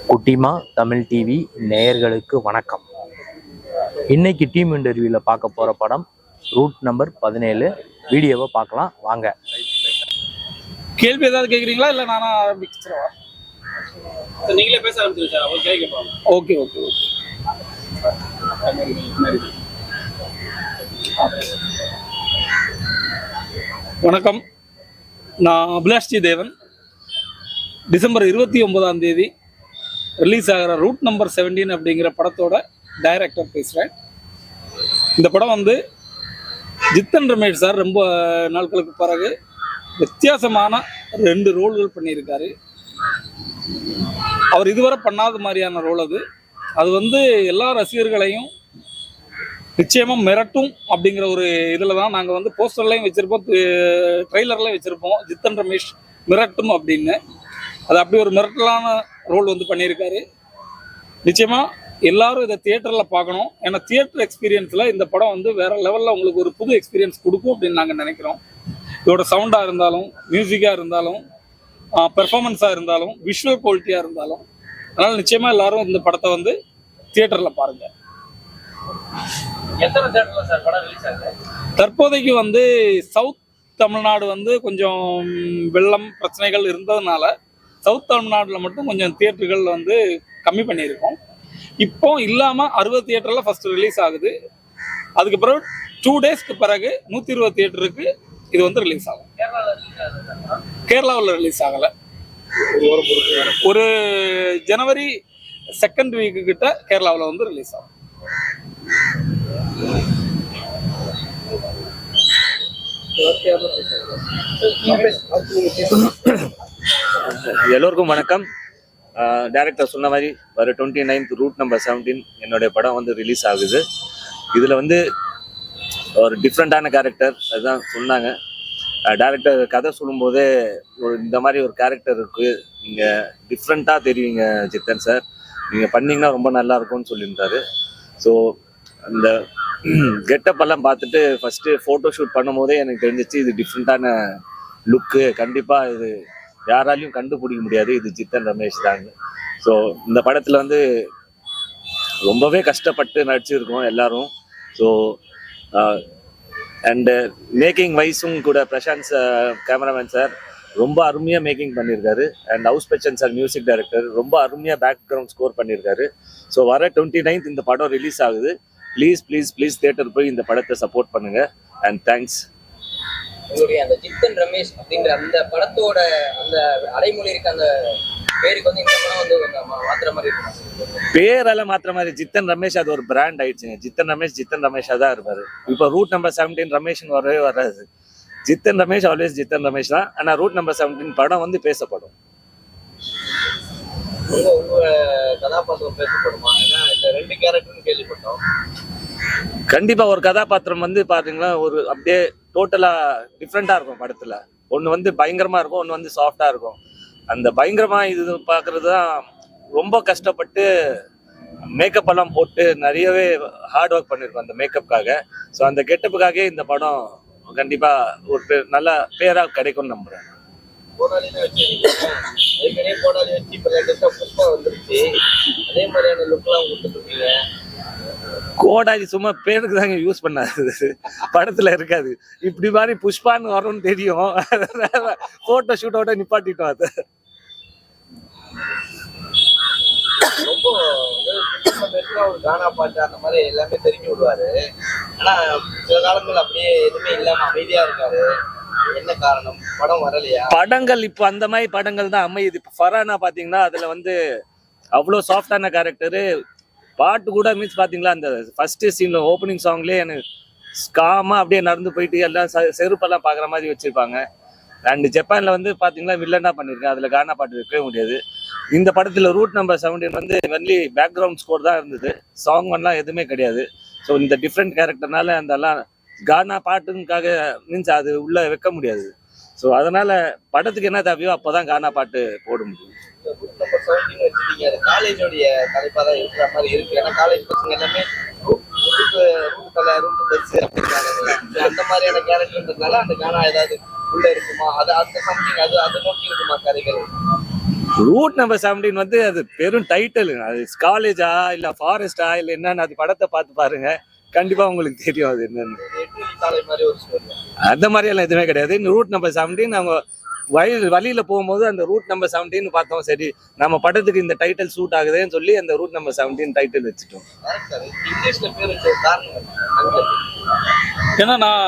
குட்டிமா தமிழ் டிவி நேயர்களுக்கு வணக்கம். இன்னைக்கு டீம் இன்டர்வியூவில் பார்க்க போகிற படம் ரூட் நம்பர் 17. வீடியோவை பார்க்கலாம் வாங்க. கேள்வி ஏதாவது கேட்குறீங்களா இல்லை நானா ஆரம்பிச்சிடவா? நீங்களே பேச ஆரம்பிச்சிருங்க சார். அவங்க கேட்கலாம். Okay okay okay. வணக்கம், நான் அபிலாஷ்ஜி தேவன். டிசம்பர் 29 ரிலீஸ் ஆகிற ரூட் நம்பர் 17 அப்படிங்கிற படத்தோட டைரக்டர் பேசுகிறேன். இந்த படம் வந்து ஜித்தன் ரமேஷ் சார் ரொம்ப நாட்களுக்கு பிறகு வித்தியாசமான 2 ரோல்கள் பண்ணியிருக்காரு. அவர் இதுவரை பண்ணாத மாதிரியான ரோல் அது வந்து எல்லா ரசிகர்களையும் நிச்சயமாக மிரட்டும் அப்படிங்கிற ஒரு இதில் தான் நாங்கள் வந்து போஸ்டர்லையும் வச்சுருப்போம், ட்ரெய்லர்லையும் வச்சுருப்போம். ஜித்தன் ரமேஷ் மிரட்டும் அப்படின்னு அது அப்படி ஒரு மிரட்டலான ரோல் வந்து பண்ணியிருக்காரு. நிச்சயமாக எல்லாரும் இதை தியேட்டரில் பார்க்கணும். ஏன்னா தியேட்டர் எக்ஸ்பீரியன்ஸில் இந்த படம் வந்து வேறு லெவலில் உங்களுக்கு ஒரு புது எக்ஸ்பீரியன்ஸ் கொடுக்கும் அப்படின்னு நாங்கள் நினைக்கிறோம். இதோட சவுண்டாக இருந்தாலும், மியூசிக்காக இருந்தாலும், பெர்ஃபார்மன்ஸாக இருந்தாலும், விஷுவல் குவாலிட்டியாக இருந்தாலும், அதனால் நிச்சயமாக எல்லாரும் இந்த படத்தை வந்து தியேட்டரில் பாருங்கள். எத்தனை தியேட்டர்ல சார் படம் ரிலீஸ் ஆகுது? தற்போதைக்கு வந்து சவுத் தமிழ்நாடு வந்து கொஞ்சம் வெள்ளம் பிரச்சனைகள் இருந்ததுனால சவுத் தமிழ்நாட்டில் மட்டும் கொஞ்சம் தியேட்டர்கள் வந்து கம்மி பண்ணியிருக்கோம். இப்போ இல்லாமல் 60 தியேட்டரில் ஃபஸ்ட்டு ரிலீஸ் ஆகுது. அதுக்கு பிறகு 2 டேஸ்க்கு பிறகு 120 தியேட்டருக்கு இது வந்து ரிலீஸ் ஆகும். கேரளாவில் ரிலீஸ் ஆகலை. ஒரு ஜனவரி 2nd வீக்கு கிட்ட கேரளாவில் வந்து ரிலீஸ் ஆகும். எல்லோருக்கும் வணக்கம். டைரக்டர் சொன்ன மாதிரி வர 29th ரூட் நம்பர் 17 என்னுடைய படம் வந்து ரிலீஸ் ஆகுது. இதில் வந்து ஒரு டிஃப்ரெண்ட்டான கேரக்டர் அதுதான் சொன்னாங்க. டைரக்டர் கதை சொல்லும்போதே இந்த மாதிரி ஒரு கேரக்டர் இருக்குது, நீங்கள் டிஃப்ரெண்ட்டாக தெரிவிங்க ஜித்தன் சார், நீங்கள் பண்ணிங்கன்னா ரொம்ப நல்லா இருக்கும்னு சொல்லியிருந்தாரு. ஸோ அந்த கெட்டப் எல்லாம் பார்த்துட்டு ஃபஸ்ட்டு ஃபோட்டோ ஷூட் பண்ணும் போதே எனக்கு தெரிஞ்சிச்சு இது டிஃப்ரெண்ட்டான லுக்கு, கண்டிப்பாக இது யாராலையும் கண்டுபிடிக்க முடியாது, இது ஜித்தன் ரமேஷ் தாங்க. ஸோ இந்த படத்தில் வந்து ரொம்பவே கஷ்டப்பட்டு நடிச்சிருக்கோம் எல்லாரும். ஸோ அண்டு மேக்கிங் வைஸும் கூட பிரசாந்த் கேமராமேன் சார் ரொம்ப அருமையாக மேக்கிங் பண்ணியிருக்காரு. And house Bachchan sir music director ரொம்ப அருமையாக பேக்ரவுண்ட் ஸ்கோர் பண்ணியிருக்காரு. ஸோ வர 29th இந்த படம் ரிலீஸ் ஆகுது. ப்ளீஸ் ப்ளீஸ் ப்ளீஸ் தியேட்டர் போய் இந்த படத்தை சப்போர்ட் பண்ணுங்க. And thanks. உங்களுடைய அந்த ஜித்தன் ரமேஷ் அப்படிங்கிற அந்த படத்தோட அந்த அடைமொழி இருக்க அந்த பேருக்கு வந்து இந்த படம் வந்து மாத்திர மாதிரி இருக்கும். பேரெல்லாம் மாத்திர மாதிரி ஜித்தன் ரமேஷ் அது ஒரு பிராண்ட் ஆயிடுச்சுங்க. ஜித்தன் ரமேஷாக தான் இருப்பாரு. இப்போ ரூட் நம்பர் 17 ரமேஷ்னு வரவே வராது. ஜித்தன் ரமேஷ் ஆல்வேஸ் ஜித்தன் ரமேஷ் தான். ஆனால் ரூட் நம்பர் 17 படம் வந்து பேசப்படும். உங்க கதாபாத்திரம் பேசப்படுமா? ஏன்னா இந்த 2 கேரக்டர்னு கேள்விப்பட்டோம். கண்டிப்பா ஒரு கதாபாத்திரம் வந்து பாத்தீங்கன்னா ஒரு அப்படியே டோட்டலா டிஃப்ரெண்டா இருக்கும் படத்துல. ஒன்று வந்து பயங்கரமா இருக்கும், ஒன்று வந்து சாஃப்டா இருக்கும். அந்த பயங்கரமா இது பார்க்கறது தான் ரொம்ப கஷ்டப்பட்டு மேக்கப் எல்லாம் போட்டு நிறையவே ஹார்ட் ஒர்க் பண்ணியிருக்கோம் அந்த மேக்கப்புக்காக. ஸோ அந்த கெட்டப்புக்காகவே இந்த படம் கண்டிப்பா ஒரு நல்ல பேரா கிடைக்கும்னு நம்புறேன். போடாலின்னு வச்சிருக்கீங்க, ஏற்கனவே போடாலி வச்சு இப்போ லேட்டஸ்டாக புஷ்பா வந்துருச்சு, அதே மாதிரியான லுக்லாம் கொடுத்துருக்கீங்க. கோடாலி சும்மா பேருக்கு தாங்க யூஸ் பண்ணாது, படத்துல இருக்காது. இப்படி மாதிரி புஷ்பான்னு வரும்னு தெரியும், போட்டோ ஷூட்டோட நிப்பாட்டிட்டோம். அது ரொம்ப ஒரு கானா பாட்டு அந்த மாதிரி எல்லாமே தெரிஞ்சு விடுவாரு. ஆனா சில காலங்கள் அப்படியே எதுவுமே இல்லாம அமைதியா இருக்காரு. என்ன காரணம்? படம் வரலையா? படங்கள் இப்போ அந்த மாதிரி படங்கள் தான் அமையுது. இப்போ ஃபரானா பாத்தீங்கன்னா அதுல வந்து அவ்வளோ சாஃப்டான கேரக்டரு. பாட்டு கூட மீன்ஸ் பாத்தீங்களா அந்த ஃபர்ஸ்ட் சீன்ல ஓப்பனிங் சாங்லேயே எனக்கு ஸ்காமா அப்படியே நடந்து போயிட்டு எல்லாம் செருப்பெல்லாம் பாக்குற மாதிரி வச்சிருப்பாங்க. அண்ட் ஜப்பான்ல வந்து பாத்தீங்கன்னா வில்லனா பண்ணிருக்கேன், அதுல கானா பாட்டு வைக்கவே முடியாது. இந்த படத்துல ரூட் நம்பர் 17 வந்து ஒன்லி பேக்ரவுண்ட் ஸ்கோர் தான் இருந்தது, சாங் எல்லாம் எதுவுமே கிடையாது. ஸோ இந்த டிஃப்ரெண்ட் கேரக்டர்னால அதெல்லாம் கானா பாட்டுக்காக மீன்ஸ் அது உள்ள வைக்க முடியாது. ஸோ அதனால படத்துக்கு என்ன தேவையோ அப்போதான் கானா பாட்டு போட முடியும். காலேஜோடைய தலைப்பா தான் இருக்கிற மாதிரி இருக்கு. ஏன்னா காலேஜ் பசங்க எல்லாமே அந்த மாதிரியான கேரக்டர்ன்றதுனால அந்த கானா ஏதாவது உள்ள இருக்குமா, அது அந்த சம்திங் அது அதை நோக்கி இருக்குமா கதைகள்? ரூட் நம்பர் 17 வந்து அது பெரும் டைட்டில். அது காலேஜா இல்ல ஃபாரஸ்டா இல்ல என்னன்னு அது படத்தை பார்த்து பாருங்க, கண்டிப்பா உங்களுக்கு தெரியும் அது என்னன்னு. எட்டு சாலை மாதிரி ஒரு ஸ்டோரி. அந்த மாதிரி எல்லாம் எதுவுமே கிடையாது. ரூட் நம்பர் 17 அவங்க வழியில போகும்போது அந்த ரூட் நம்பர் 17 பார்த்தோம், சரி நம்ம படத்துக்கு இந்த டைட்டில் சூட் ஆகுதுன்னு சொல்லி அந்த ரூட் நம்பர் 17 டைட்டில் வச்சுட்டோம். இங்கிலீஷ்ல பேர் வச்ச காரணம் ஆங்கிலத்தில். ஏன்னா நான்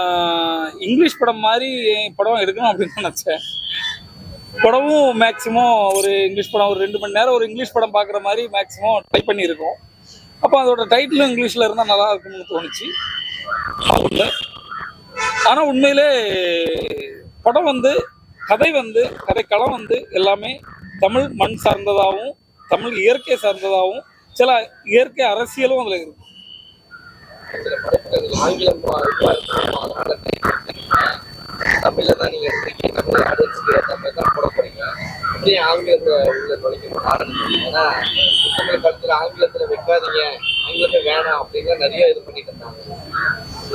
இங்கிலீஷ் படம் மாதிரி படம் எடுக்கணும் அப்படின்னு நினைச்சேன். படமும் மேக்ஸிமம் ஒரு இங்கிலீஷ் படம் ஒரு 2 மணி நேரம் ஒரு இங்கிலீஷ் படம் பார்க்குற மாதிரி மேக்ஸிமம் ட்ரை பண்ணியிருக்கோம். அப்போ அதோட டைட்டிலும் இங்கிலீஷில் இருந்தால் நல்லா இருக்கும்னு தோணுச்சு. ஆனால் உண்மையிலே படம் வந்து கதைக்களம் வந்து எல்லாமே தமிழ் மண் சார்ந்ததாகவும் தமிழ் இயற்கை சார்ந்ததாகவும் சில இயற்கை அரசியலும் அதில் இருக்கும். சில படத்துக்கு ஆங்கிலம் அதனால தமிழ்ல தான் நீங்க எடுத்துருக்கீங்க, தமிழ் ஆடியன்ஸ்க்கு தமிழ் தான் போட போறீங்க. அப்படியே ஆங்கிலத்துல உள்ள தொலைக்கணும் காரணம். ஏன்னா தமிழ் காலத்துல ஆங்கிலத்துல வைக்காதீங்க, ஆங்கிலமே வேணாம் அப்படிங்கிற நிறைய இது பண்ணிட்டு இருந்தாங்க.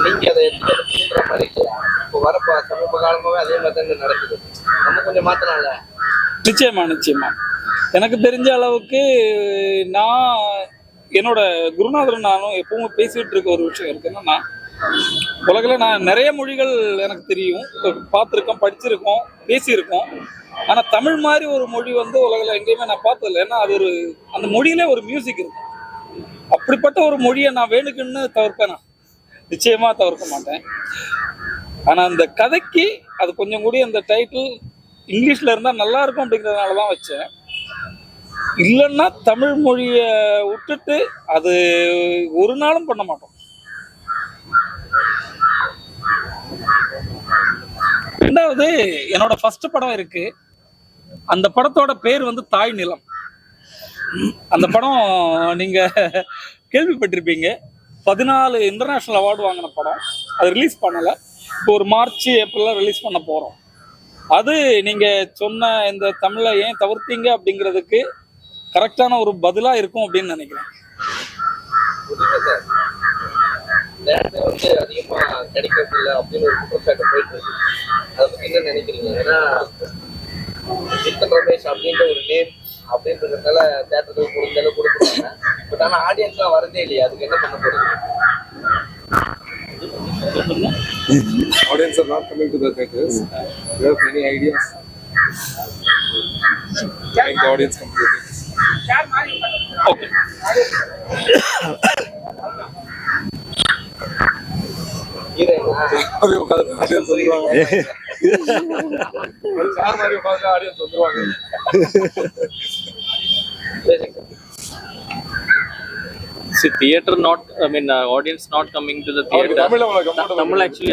நீங்க அதை எடுத்துக்கிற மாதிரி இல்லையா? இப்போ வரப்போ சமீப காலமாவே அதே மாதிரி தான் நடக்குது. நம்ம கொஞ்சம் மாத்தினால. நிச்சயமா எனக்கு தெரிஞ்ச அளவுக்கு நான் என்னோட குருநாதர் நானும் எப்பவும் பேசிட்டு இருக்க ஒரு விஷயம் இருக்கு. என்னன்னா உலகில் நான் நிறைய மொழிகள் எனக்கு தெரியும், பார்த்துருக்கோம், படிச்சிருக்கோம், பேசியிருக்கோம். ஆனால் தமிழ் மாதிரி ஒரு மொழி வந்து உலகில் எங்கேயுமே நான் பார்த்ததில்லை. ஏன்னா அது ஒரு அந்த மொழியிலே ஒரு மியூசிக் இருக்கு. அப்படிப்பட்ட ஒரு மொழியை நான் வேணுக்குன்னு தவிர்ப்பேன், நான் நிச்சயமாக தவிர்க்க மாட்டேன். ஆனால் அந்த கதைக்கு அது கொஞ்சம் கூடி அந்த டைட்டில் இங்கிலீஷில் இருந்தால் நல்லா இருக்கும் அப்படிங்கிறதுனால தான் வச்சேன். இல்லைன்னா தமிழ் மொழியை விட்டுட்டு அது ஒரு நாளும் பண்ண மாட்டோம். ரெண்டாவது என்னோட ஃபர்ஸ்ட் படம் இருக்கு. அந்த படத்தோட பேர் வந்து தாய் நிலம். அந்த படம் நீங்க கேள்விப்பட்டிருப்பீங்க. 14 இன்டர்நேஷனல் அவார்டு வாங்கின படம். அது ரிலீஸ் பண்ணலை. இப்போ ஒரு மார்ச் ஏப்ரல்ல ரிலீஸ் பண்ண போறோம். அது நீங்க சொன்ன இந்த தமிழை ஏன் தவிர்த்தீங்க அப்படிங்கிறதுக்கு கரெக்டான ஒரு பதிலா இருக்கும் அப்படின்னு நினைக்கிறேன். வந்து அதிகமா கிடைக்கிறது இல்லை அப்படின்னு ஒரு குற்றச்சாட்டு போயிட்டு இருக்கு. அதை பத்தி என்ன நினைக்கிறீங்க? ஏன்னா ஜித்தன் ரமேஷ் அப்படின்ற ஒரு நேம் அப்படின்றதுனால தேட்டர்கள் கொடுத்தாலும் கொடுக்குறாங்க. பட் ஆனால் ஆடியன்ஸ்லாம் வரதே இல்லையா? அதுக்கு என்ன பண்ண போறீங்க? Audience are not coming to the theaters. Do you have any ideas? Getting the audience come to the theaters. Okay. அது உட்கார்ந்து audience வந்துருவாங்க. ஒரு சார் மாதிரி உட்கார்ந்து audience வந்துருவாங்க. See, theater not, audience not coming to the theater. Tamil actually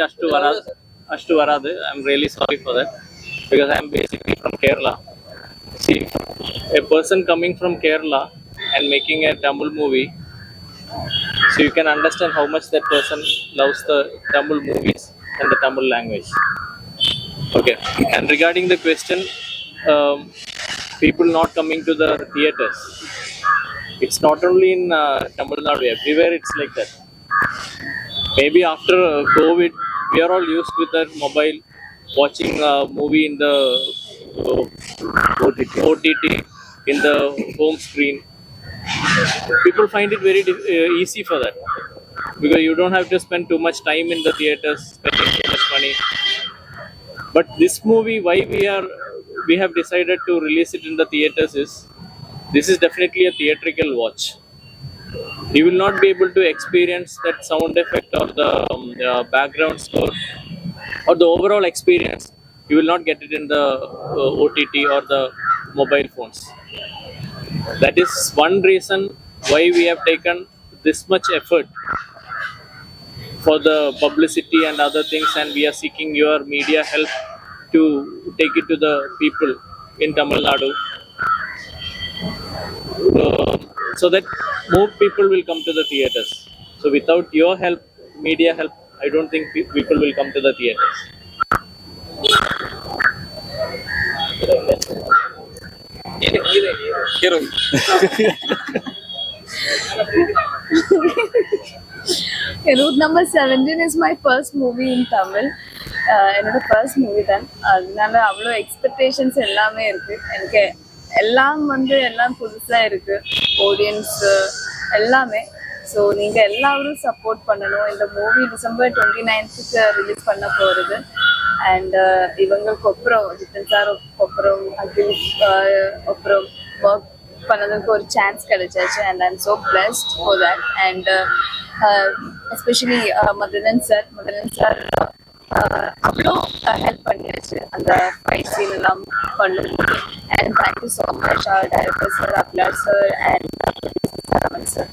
ashtu varadu. I'm really sorry for that because I'm basically from Kerala. See, a person coming from Kerala and making a Tamil movie, so you can understand how much that person loves the Tamil movies and the Tamil language. Okay, and regarding the question, people not coming to the theaters. It's not only in Tamil Nadu, everywhere it's like that. Maybe after COVID, we are all used with our mobile, watching a movie in the OTT, in the home screen. People find it very easy for that because you don't have to spend too much time in the theaters, spending too much money. But this movie, why we have decided to release it in the theaters is, this is definitely a theatrical watch. You will not be able to experience that sound effect or the background score or the overall experience. You will not get it in the OTT or the mobile phones. That is one reason why we have taken this much effort for the publicity and other things, and we are seeking your media help to take it to the people in Tamil Nadu. So that more people will come to the theaters. So without your help, media help, I don't think people will come to the theaters. Route number 17 is my first movie in Tamil. என்னோட first movie தான். அதனால அவ்வளோ expectations எல்லாமே இருக்கு. எனக்கு எல்லாம் புதுசா இருக்கு, ஆடியன்ஸ் எல்லாமே. ஸோ நீங்க எல்லாரும் சப்போர்ட் பண்ணணும். இந்த மூவி December 29th ரிலீஸ் பண்ண போறது. அண்ட் இவங்களுக்கு அப்புறம் ஜித்தன் சார் அப்புறம் அகில் அப்புறம் ஒர்க் பண்ணதுக்கு ஒரு சான்ஸ் கிடைச்சாச்சு. And I am so blessed for that. And especially Madhanan sir அவ்வளோ ஹெல்ப் பண்ணியாச்சு அந்த ஃபைட் சீன் எல்லாம் பண்ணும்போது. And thank you so much director sir, அப்லாட் sir, and Raman sir.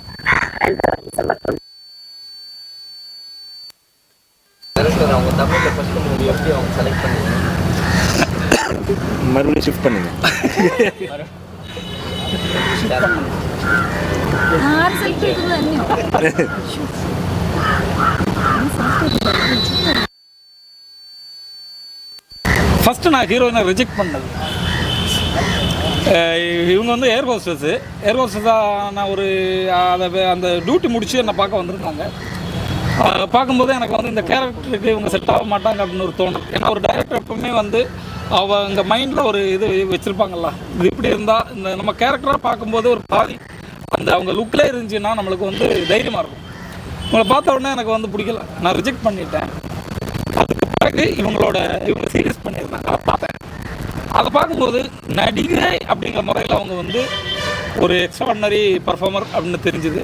And அவங்க தமிழ்ல ஃபர்ஸ்ட் மூவி எப்படி அவங்க செலக்ட் பண்ணுவாங்க? மறுபடியும் ஷிஃப்ட் பண்ணுங்க. ஃபஸ்ட்டு நான் ஹீரோயினை ரிஜெக்ட் பண்ணது. இவங்க வந்து ஏர் ஹோஸ்டஸாக நான் ஒரு அந்த டியூட்டி முடிச்சு என்னை பார்க்க வந்திருந்தாங்க. பார்க்கும்போது எனக்கு வந்து இந்த கேரக்டருக்கு இவங்க செட் ஆக மாட்டாங்க அப்படின்னு ஒரு தோணும். ஏன்னா ஒரு டைரக்டர் எப்பவுமே வந்து அவங்க மைண்டில் ஒரு இது வச்சுருப்பாங்கல்ல, இது இப்படி இருந்தால் இந்த நம்ம கேரக்டராக பார்க்கும்போது ஒரு பாதி அந்த அவங்க லுக்கில் இருந்துச்சுன்னா நம்மளுக்கு வந்து தைரியமாக இருக்கும். இவங்களை பார்த்த உடனே எனக்கு வந்து பிடிக்கல, நான் ரிஜெக்ட் பண்ணிட்டேன். அதுக்கு பிறகு இவங்க சீரியஸ் பண்ணியிருந்தாங்க, அதை பார்த்தேன். அதை பார்க்கும்போது நடிகை அப்படிங்கிற முறையில் அவங்க வந்து ஒரு எக்ஸ்ட்ராடினரி பர்ஃபார்மர் அப்படின்னு தெரிஞ்சுது.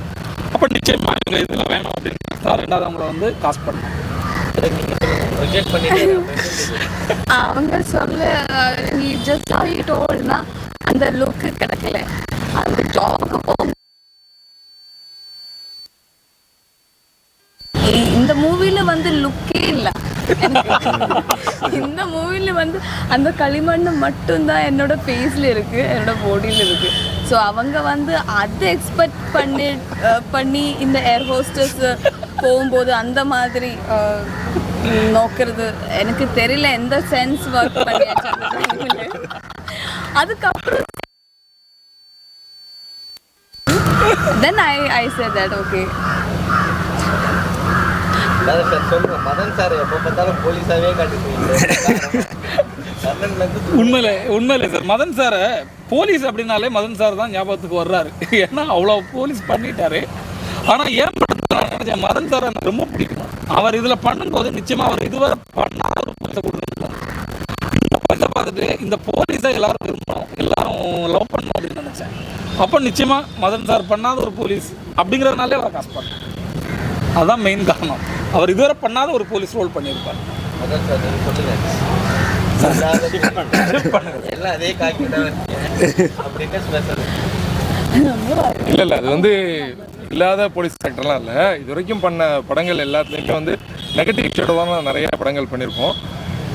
அப்போ நிச்சயமாக இவங்க இதில் வேணும் அப்படின்னு ரெண்டாவது அவங்கள வந்து காஸ்ட் பண்ணேன். அவங்க சொல்ல ஜஸ்ட் டோல்னா அந்த லுக்கு கிடைக்கல. அந்த ஜாபுக்கு போகும் இந்த மூவில வந்து லுக்கே இல்லை. இந்த மூவில வந்து அந்த களிமண்ணு மட்டும்தான் என்னோட ஃபேஸ்ல இருக்கு, என்னோட பாடியில இருக்கு. ஸோ அவங்க வந்து அதை எக்ஸ்பெக்ட் பண்ணி இந்த ஏர் ஹோஸ்டஸ் போகும்போது அந்த மாதிரி நோக்கிறது எனக்கு தெரியல எந்த சென்ஸ் ஒர்க் பண்ணியாச்சு அந்த டைம்ல. அதுக்கப்புறம் தென் ஐ said that okay. சொல்லுங்க, மதன் சார் எப்போ பார்த்தாலும் போலீஸாவே காட்டுறீங்க. உண்மையிலே சார் மதன் சாரை போலீஸ் அப்படின்னாலே மதன் சார் தான் ஞாபகத்துக்கு வர்றாரு. ஏன்னா அவ்வளோ போலீஸ் பண்ணிட்டாரு. ஆனால் ஏன் படத்தில் மதன் சார் எனக்கு ரொம்ப பிடிக்கும். அவர் இதில் பண்ணும்போது நிச்சயமாக அவர் இதுவரை பண்ணாத ஒரு படத்தை கொடுத்துருக்கோம். இந்த படத்தை பார்த்துட்டு இந்த போலீஸை எல்லாரும் விரும்பணும், எல்லாரும் லவ் பண்ணணும் அப்படின்னு நினச்சேன். அப்போ நிச்சயமாக மதன் சார் பண்ணாத ஒரு போலீஸ் அப்படிங்கிறதுனாலே அவரை காசு பண்ணேன். அதுதான் மெயின் காரணம். அவர் இதுவரை பண்ணாத ஒரு போலீஸ் ரோல் பண்ணியிருப்பார். மதன் சார் நீங்கள் சொல்லுங்க, எல்லாம் அதே காக்கிட்டாக அப்படின்னு ஸ்பெஷல் இல்லை அது வந்து இல்லாத போலீஸ் ஆக்டர்லாம் இல்லை. இது வரைக்கும் பண்ண படங்கள் எல்லாத்துலேயுமே வந்து நெகட்டிவ் ஷேடோவான நிறைய படங்கள் பண்ணியிருப்போம்.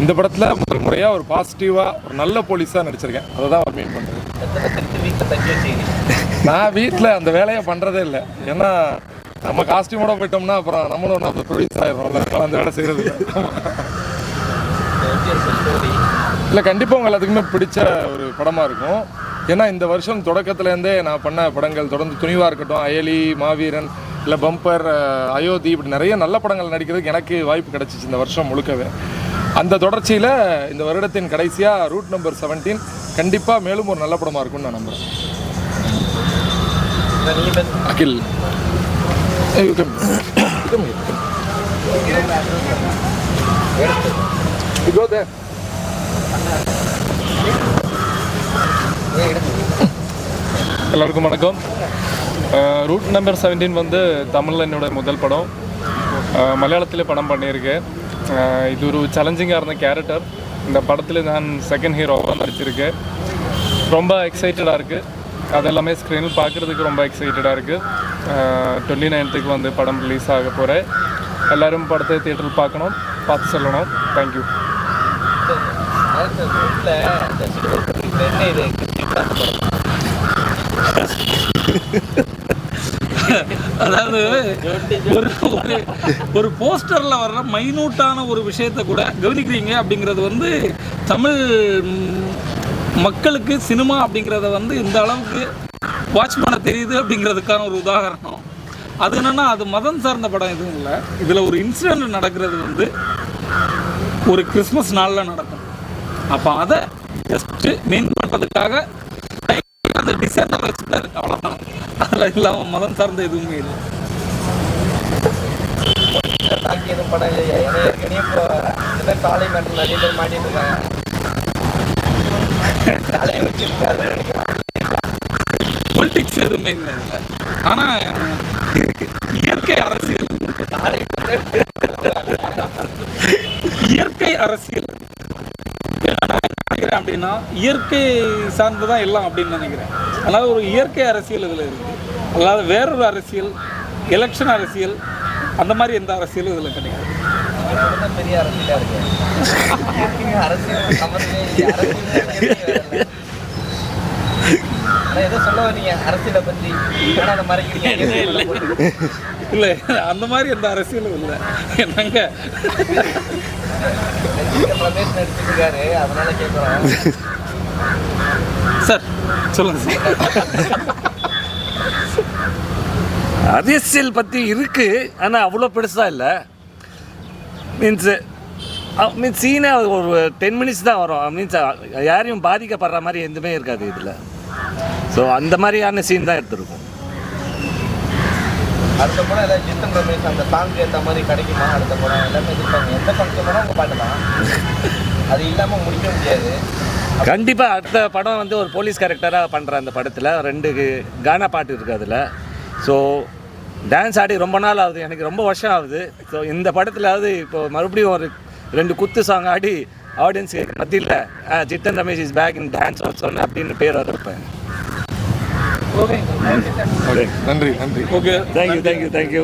இந்த படத்தில் ஒரு முறையாக ஒரு பாசிட்டிவாக ஒரு நல்ல போலீஸாக நடிச்சிருக்கேன். அதை தான் அவர் மீன் பண்ணுறது. நான் வீட்டில் அந்த வேலையை பண்ணுறதே இல்லை. ஏன்னா நம்ம காஸ்டியூமோட போயிட்டோம்னா அப்புறம் நம்மளும் ஒன்று அந்த ப்ரொடியூஸ் ஆகிடும்ல, அந்த வேலை செய்கிறது இல்லை. கண்டிப்பாக உங்கள் எல்லாத்துக்குமே பிடிச்ச ஒரு படமாக இருக்கும். ஏன்னா இந்த வருஷம் தொடக்கத்துலேருந்தே நான் பண்ண படங்கள் தொடர்ந்து துணிவாக இருக்கட்டும், அயலி, மாவீரன், இல்லை பம்பர், அயோத்தி, இப்படி நிறைய நல்ல படங்கள் நடிக்கிறதுக்கு எனக்கு வாய்ப்பு கிடச்சிச்சு இந்த வருஷம் முழுக்கவே. அந்த தொடர்ச்சியில் இந்த வருடத்தின் கடைசியாக ரூட் நம்பர் 17 கண்டிப்பாக மேலும் ஒரு நல்ல படமாக இருக்கும்னு நான் நம்புகிறேன். அகில் எல்லாருக்கும் வணக்கம். ரூட் நம்பர் 17 வந்து தமிழில் என்னோட முதல் படம். மலையாளத்தில் படம் பண்ணியிருக்கேன். இது ஒரு சேலஞ்சிங்காக இருந்த கேரக்டர். இந்த படத்தில் நான் செகண்ட் ஹீரோவாக நடிச்சிருக்கேன். ரொம்ப எக்ஸைட்டடாக இருக்குது. அதெல்லாமே ஸ்க்ரீனில் பார்க்குறதுக்கு ரொம்ப எக்ஸைட்டடாக இருக்குது. 29th வந்து படம் ரிலீஸ் ஆக போகிறேன். எல்லோரும் படத்தை தியேட்டரில் பார்க்கணும், பார்த்து சொல்லணும். தேங்க்யூ. அதாவது ஒரு போஸ்டரில் வர்ற மைனூட்டான ஒரு விஷயத்தை கூட கவனிக்கிறீங்க அப்படிங்கிறது வந்து தமிழ் மக்களுக்கு சினிமா அப்படிங்கிறத வந்து இந்த அளவுக்கு வாட்ச் பண்ண தெரியுது அப்படிங்கிறதுக்கான ஒரு உதாரணம். அது என்னென்னா அது மதம் சார்ந்த படம் எதுவும் இல்லை. இதில் ஒரு இன்சிடென்ட் நடக்கிறது வந்து ஒரு கிறிஸ்மஸ் நாளில் நடக்கும். அப்போ அதை ஜஸ்ட்டு மெயின் பண்ணுறதுக்காக அந்த டிசைன் வச்சுட்டாரு, அவ்வளோதான். அதில் இல்லாமல் மதம் சார்ந்த எதுவுமே இல்லை. தாக்கி எதுவும் படம் இல்லையா? ஏன்னா ஏற்கனவே இப்போ இந்த மாதிரி காலை மேட்டில் நிறைய பேர் மாட்டிட்டு இருக்காங்க. காலையை வச்சிருக்காரு. பொலிட்டிக்ஸ் எதுவுமே இல்லை இல்லை. ஆனால் இயற்கை அரசியல், இயற்கை அரசியல் நினைக்கிறேன். அப்படின்னா இயற்கை சார்ந்து தான் எல்லாம் அப்படின்னு நினைக்கிறேன். அதனால் ஒரு இயற்கை அரசியல் இதில் இருக்குது. அல்லாத வேறொரு அரசியல், எலெக்ஷன் அரசியல், அந்த மாதிரி எந்த அரசியலும் இதில் கிடையாது. பெரிய அரசியலாக இருக்கு. அரசியல் சம்மந்தமே இல்லை. அரசியல் ஏதோ சொல்ல வரீங்க அரசியலை பற்றி, ஆனால் அதை மறைக்கிறீங்க. இல்லை, அந்த மாதிரி எந்த அரசியலும் இல்லை. என்னங்க ரமேஷ் நடிச்சிருக்காரு, அதனால கேட்குறோம். சார் சொல்லுங்க சார். அரசியல் பற்றி இருக்கு, ஆனால் அவ்வளோ பெருசாக இல்லை. மீன்ஸு சீனே ஒரு 10 மினிட்ஸ் தான் வரும். மீன்ஸ் யாரையும் பாதிக்கப்படுற மாதிரி எதுவுமே இருக்காது இதில். ஸோ அந்த மாதிரியான சீன் தான் எடுத்துருக்கோம். அடுத்த படம் ஏதாவது ஜித்தன் ரமேஷ் அந்த சாங்க்கு ஏற்ற மாதிரி கிடைக்குமா? அடுத்த படம் எல்லாமே எதிர்ப்பாங்க. எந்த ஃபங்க்ஷன் படம் உங்கள் பாட்டு தான், அது இல்லாமல் முடிக்க முடியாது. கண்டிப்பாக அடுத்த படம் வந்து ஒரு போலீஸ் கேரக்டராக பண்ணுற அந்த படத்தில் 2 கானா பாட்டு இருக்குது அதில். ஸோ டான்ஸ் ஆடி ரொம்ப நாள் ஆகுது, எனக்கு ரொம்ப வருஷம் ஆகுது. ஸோ இந்த படத்துலாவது இப்போ மறுபடியும் ஒரு 2 குத்து சாங் ஆடி ஆடியன்ஸ் மத்தியில் Jithan Ramesh is back in dance சொன்ன அப்படின்னு பேர் வரப்பேன். ஓகே, நன்றி நன்றி. Okay, thank you.